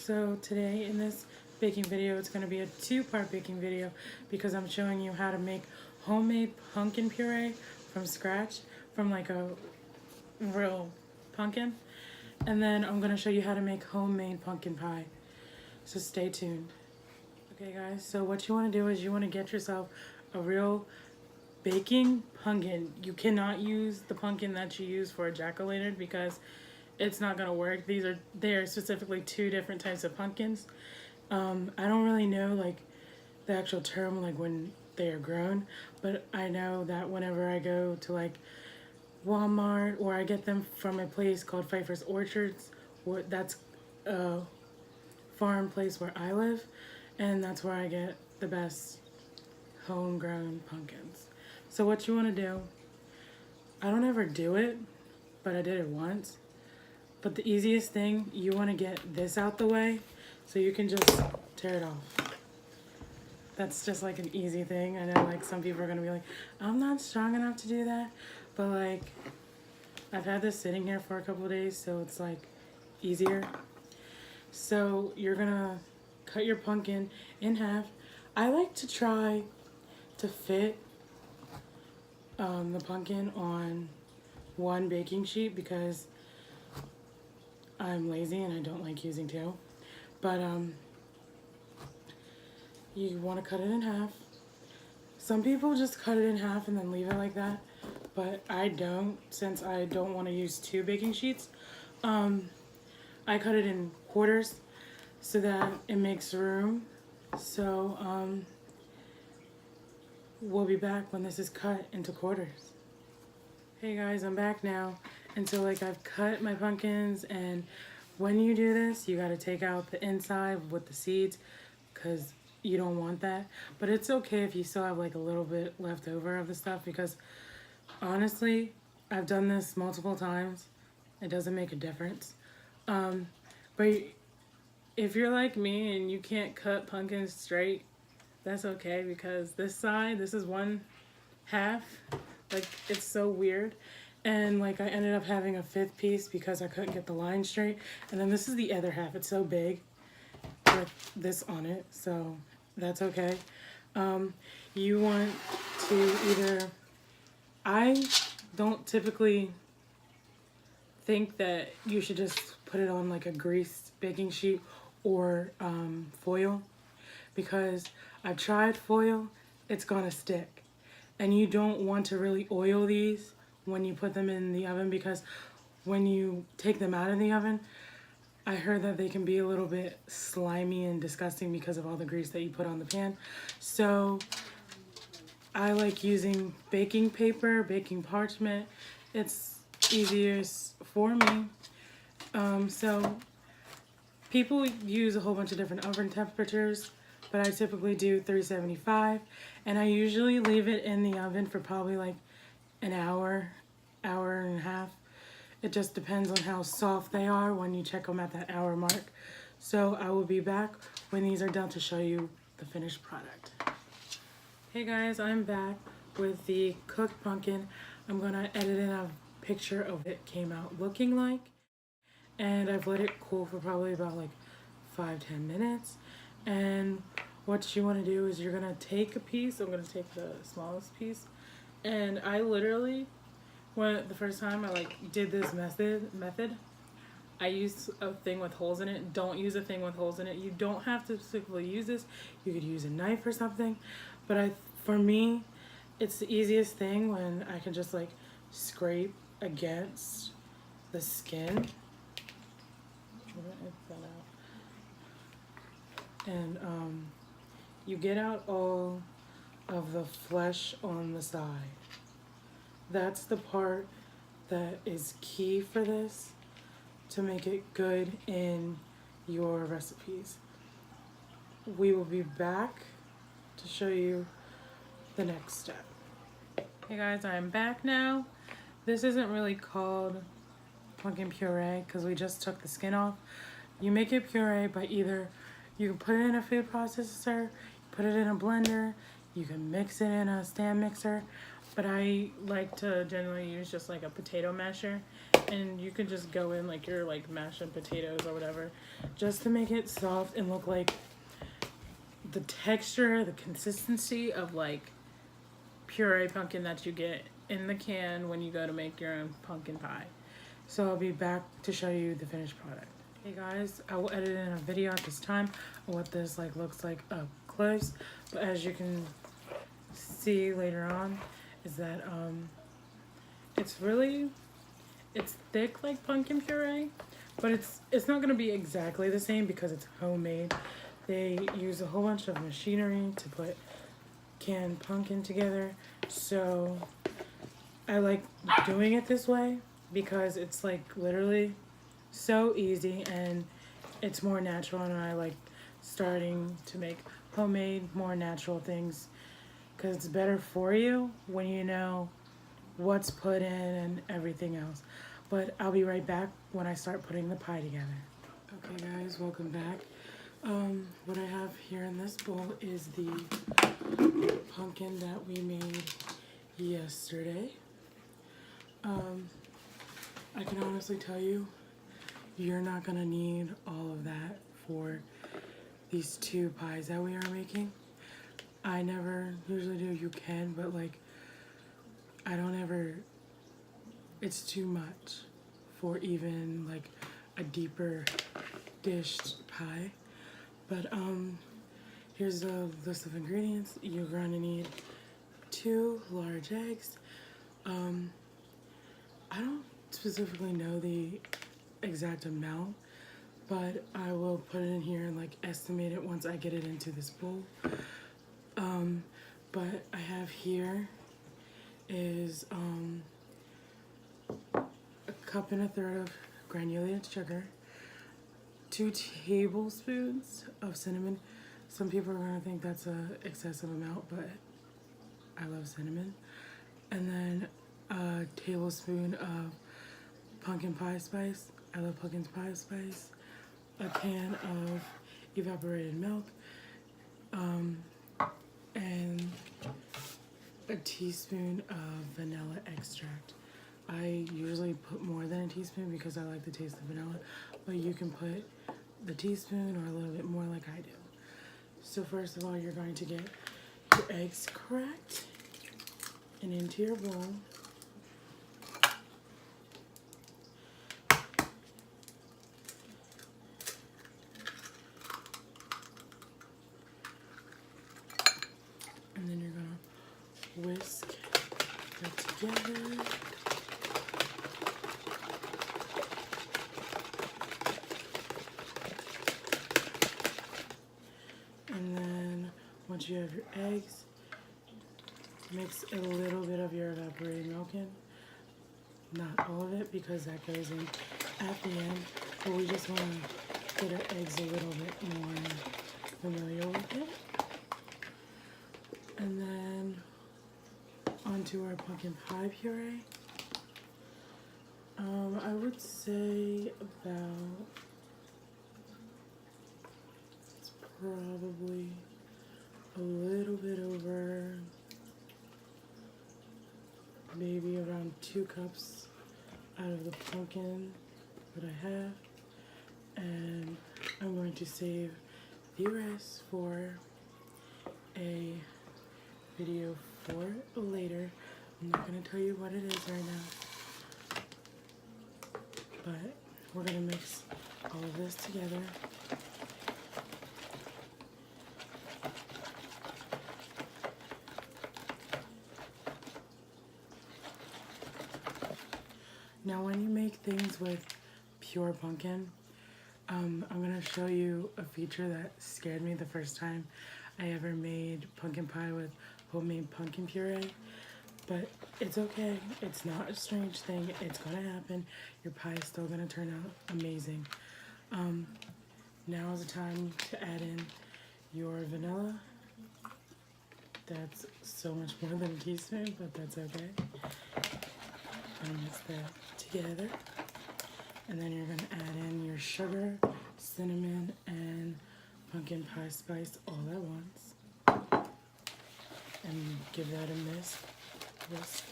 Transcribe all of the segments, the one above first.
So today in this baking video, it's going to be a two-part baking video because I'm showing you how to make homemade pumpkin puree from scratch, from like a real pumpkin. And then I'm going to show you how to make homemade pumpkin pie. So stay tuned. Okay guys, so what you want to do is you want to get yourself a real baking pumpkin. You cannot use the pumpkin that you use for a jack-o'-lantern because it's not gonna work. They are specifically two different types of pumpkins. I don't really know like the actual term like when they are grown, but I know that whenever I go to like Walmart or I get them from a place called Pfeiffer's Orchards, that's a farm place where I live, and that's where I get the best homegrown pumpkins. So what you want to do, I don't ever do it, but I did it once. But the easiest thing, you want to get this out the way so you can just tear it off. That's just like an easy thing. I know like some people are going to be like, I'm not strong enough to do that. But like, I've had this sitting here for a couple of days, so it's like easier. So you're going to cut your pumpkin in half. I like to try to fit the pumpkin on one baking sheet because I'm lazy and I don't like using two. But you want to cut it in half. Some people just cut it in half and then leave it like that, but I don't, since I don't want to use two baking sheets. I cut it in quarters so that it makes room. So we'll be back when this is cut into quarters. Hey guys, I'm back now. And so like I've cut my pumpkins, and when you do this, you got to take out the inside with the seeds because you don't want that. But it's okay if you still have like a little bit left over of the stuff because honestly, I've done this multiple times. It doesn't make a difference. But if you're like me and you can't cut pumpkins straight, that's okay because this side, this is one half. Like, it's so weird. And like I ended up having a fifth piece because I couldn't get the line straight. And then this is the other half. It's so big with this on it, so that's okay. You want to either, I don't typically think that you should just put it on like a greased baking sheet or foil, because I've tried foil, it's gonna stick. And you don't want to really oil these when you put them in the oven, because when you take them out of the oven, I heard that they can be a little bit slimy and disgusting because of all the grease that you put on the pan. So I like using baking paper, baking parchment. It's easiest for me. So people use a whole bunch of different oven temperatures, but I typically do 375, and I usually leave it in the oven for probably like an hour, hour and a half. It just depends on how soft they are when you check them at that hour mark. So I will be back when these are done to show you the finished product. Hey guys, I'm back with the cooked pumpkin. I'm gonna edit in a picture of what it came out looking like. And I've let it cool for probably about like 5-10 minutes. And what you want to do is you're going to take a piece. I'm going to take the smallest piece. And I literally, the first time I like did this method, I used a thing with holes in it. Don't use a thing with holes in it. You don't have to specifically use this. You could use a knife or something. But for me, it's the easiest thing when I can just like scrape against the skin. And you get out all of the flesh on the side. That's the part that is key for this to make it good in your recipes. We will be back to show you the next step. Hey guys, I'm back now. This isn't really called pumpkin puree because we just took the skin off. You make it puree by either you can put it in a food processor, put it in a blender, you can mix it in a stand mixer, but I like to generally use just like a potato masher, and you can just go in like you're like mashing potatoes or whatever, just to make it soft and look like the texture, the consistency of like puree pumpkin that you get in the can when you go to make your own pumpkin pie. So I'll be back to show you the finished product. Hey guys, I will edit in a video at this time of what this like looks like up close, but as you can see later on is that it's thick like pumpkin puree, but it's not gonna be exactly the same because it's homemade. They use a whole bunch of machinery to put canned pumpkin together, so I like doing it this way because it's like literally so easy and it's more natural, and I like starting to make homemade more natural things because it's better for you when you know what's put in and everything else. But I'll be right back when I start putting the pie together. Okay guys, welcome back. What I have here in this bowl is the pumpkin that we made yesterday. I can honestly tell you, you're not gonna need all of that for these two pies that we are making. I never usually do, you can, but like, I don't ever, it's too much for even like a deeper dished pie. But here's the list of ingredients. You're gonna need 2 large eggs. I don't specifically know the exact amount, but I will put it in here and like estimate it once I get it into this bowl. But I have here is a 1.25 cups of granulated sugar, 2 tablespoons of cinnamon. Some people are gonna think that's a excessive amount, but I love cinnamon. And then a tablespoon of pumpkin pie spice. I love pumpkin pie spice. A can of evaporated milk, and a teaspoon of vanilla extract. I usually put more than a teaspoon because I like the taste of vanilla, but you can put the teaspoon or a little bit more like I do. So first of all, you're going to get your eggs cracked and into your bowl. And then you're gonna whisk that together. And then once you have your eggs, mix a little bit of your evaporated milk in. Not all of it because that goes in at the end, but we just want to get our eggs a little bit more familiar with it. And then onto our pumpkin pie puree. I would say about, it's probably a little bit over, maybe around 2 cups out of the pumpkin that I have. And I'm going to save the rest for a video for later. I'm not going to tell you what it is right now, but we're going to mix all of this together. Now when you make things with pure pumpkin, I'm going to show you a feature that scared me the first time I ever made pumpkin pie with homemade pumpkin puree. But it's okay. It's not a strange thing. It's going to happen. Your pie is still going to turn out amazing. Now is the time to add in your vanilla. That's so much more than a teaspoon, but that's okay. And mix that together. And then you're going to add in your sugar, cinnamon, and pumpkin pie spice all at once. And give that a mix. this.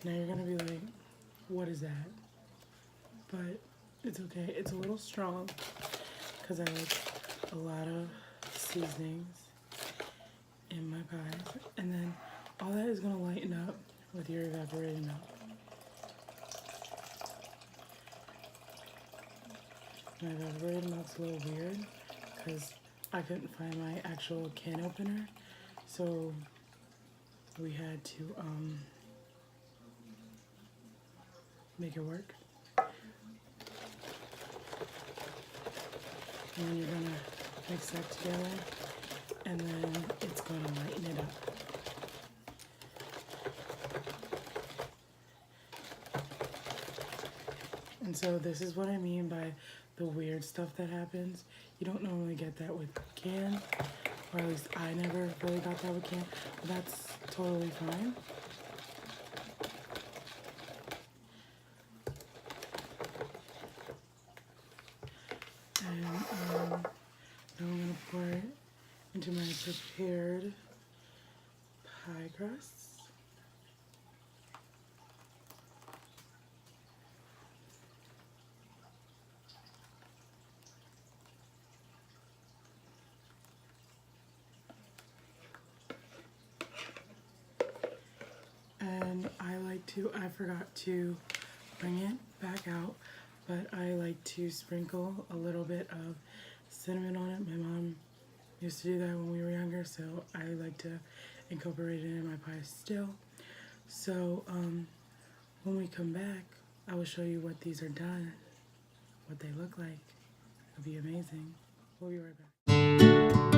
Now you're gonna be like, what is that? But it's okay. It's a little strong because I like a lot of seasonings in my pies. And then all that is gonna lighten up with your evaporated milk. My evaporated milk's a little weird because I couldn't find my actual can opener, so we had to make it work. And then you're gonna mix that together, and then it's gonna lighten it up. And so this is what I mean by the weird stuff that happens. You don't normally get that with can, or at least I never really got that with can, but that's totally fine. And now I'm gonna pour it into my prepared pie crusts. And I forgot to bring it back out, but I like to sprinkle a little bit of cinnamon on it. My mom used to do that when we were younger, so I like to incorporate it in my pie still. So when we come back, I will show you what these are done, what they look like. It'll be amazing. We'll be right back.